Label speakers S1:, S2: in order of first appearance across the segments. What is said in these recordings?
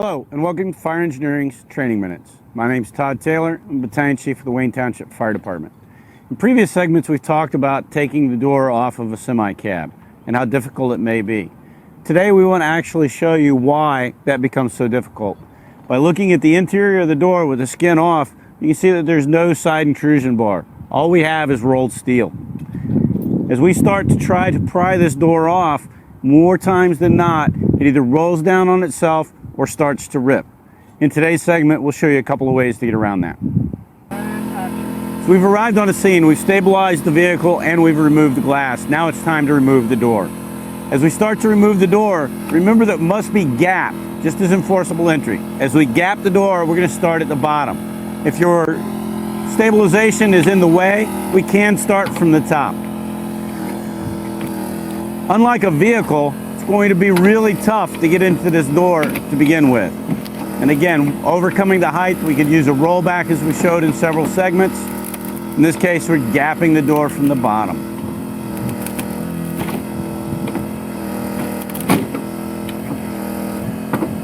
S1: Hello, and welcome to Fire Engineering's Training Minutes. My name is Todd Taylor. I'm Battalion Chief of the Wayne Township Fire Department. In previous segments, we've talked about taking the door off of a semi-cab and how difficult it may be. Today, we want to actually show you why that becomes so difficult. By looking at the interior of the door with the skin off, you can see that there's no side intrusion bar. All we have is rolled steel. As we start to try to pry this door off, more times than not, it either rolls down on itself or starts to rip. In today's segment, we'll show you a couple of ways to get around that. So we've arrived on a scene, we've stabilized the vehicle, and we've removed the glass. Now it's time to remove the door. As we start to remove the door, remember that it must be gapped, just as in forcible entry. As we gap the door, we're going to start at the bottom. If your stabilization is in the way, we can start from the top. Unlike a vehicle, it's going to be really tough to get into this door to begin with. And again, overcoming the height, we could use a rollback as we showed in several segments. In this case, we're gapping the door from the bottom.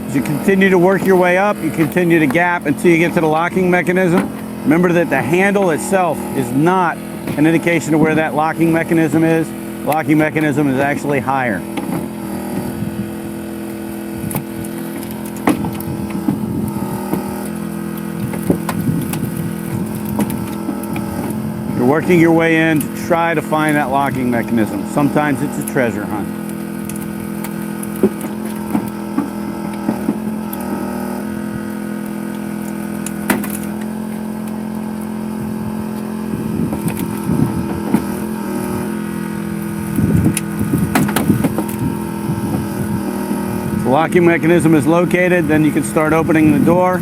S1: As you continue to work your way up, you continue to gap until you get to the locking mechanism. Remember that the handle itself is not an indication of where that locking mechanism is. The locking mechanism is actually higher. You're working your way in to try to find that locking mechanism. Sometimes it's a treasure hunt. The locking mechanism is located, then you can start opening the door.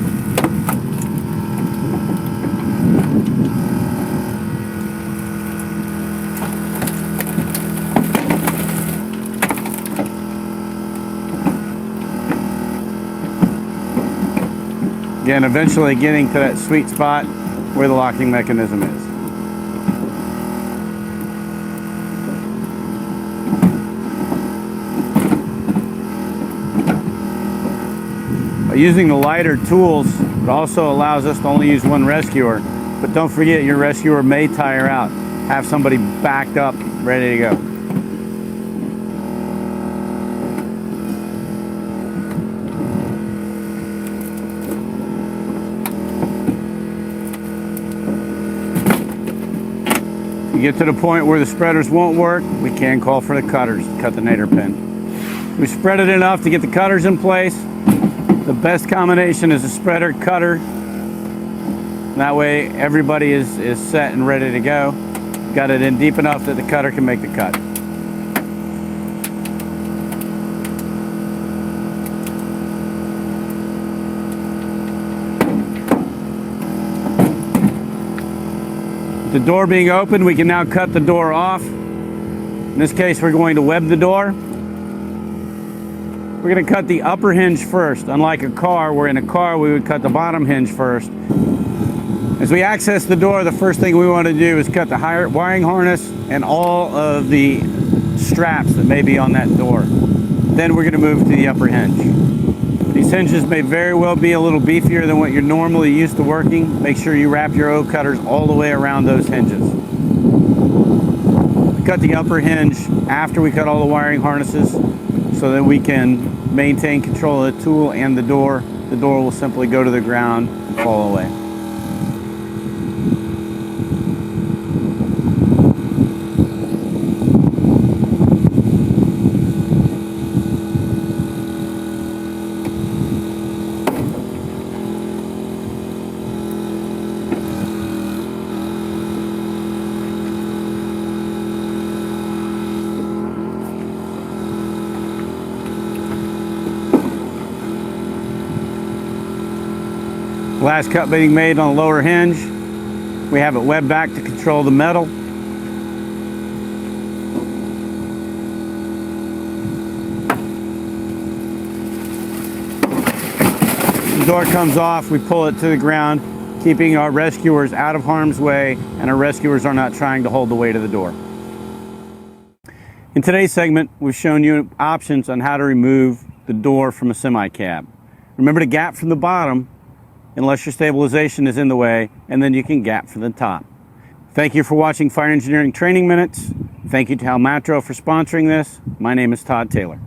S1: Again, eventually getting to that sweet spot where the locking mechanism is. By using the lighter tools, it also allows us to only use one rescuer. But don't forget, your rescuer may tire out. Have somebody backed up, ready to go. If you get to the point where the spreaders won't work, we can call for the cutters to cut the nadir pin. We spread it enough to get the cutters in place. The best combination is a spreader cutter. That way everybody is set and ready to go. Got it in deep enough that the cutter can make the cut. The door being open, we can now cut the door off. In this case, we're going to web the door. We're going to cut the upper hinge first. Unlike a car, where in a car we would cut the bottom hinge first. As we access the door, the first thing we want to do is cut the wiring harness and all of the straps that may be on that door. Then we're going to move to the upper hinge. These hinges may very well be a little beefier than what you're normally used to working. Make sure you wrap your O cutters all the way around those hinges. We cut the upper hinge after we cut all the wiring harnesses so that we can maintain control of the tool and the door. The door will simply go to the ground and fall away. Last cut being made on the lower hinge. We have it webbed back to control the metal. The door comes off, we pull it to the ground, keeping our rescuers out of harm's way, and our rescuers are not trying to hold the weight of the door. In today's segment, we've shown you options on how to remove the door from a semi-cab. Remember to gap from the bottom unless your stabilization is in the way, and then you can gap from the top. Thank you for watching Fire Engineering Training Minutes. Thank you to Halmatro for sponsoring this. My name is Todd Taylor.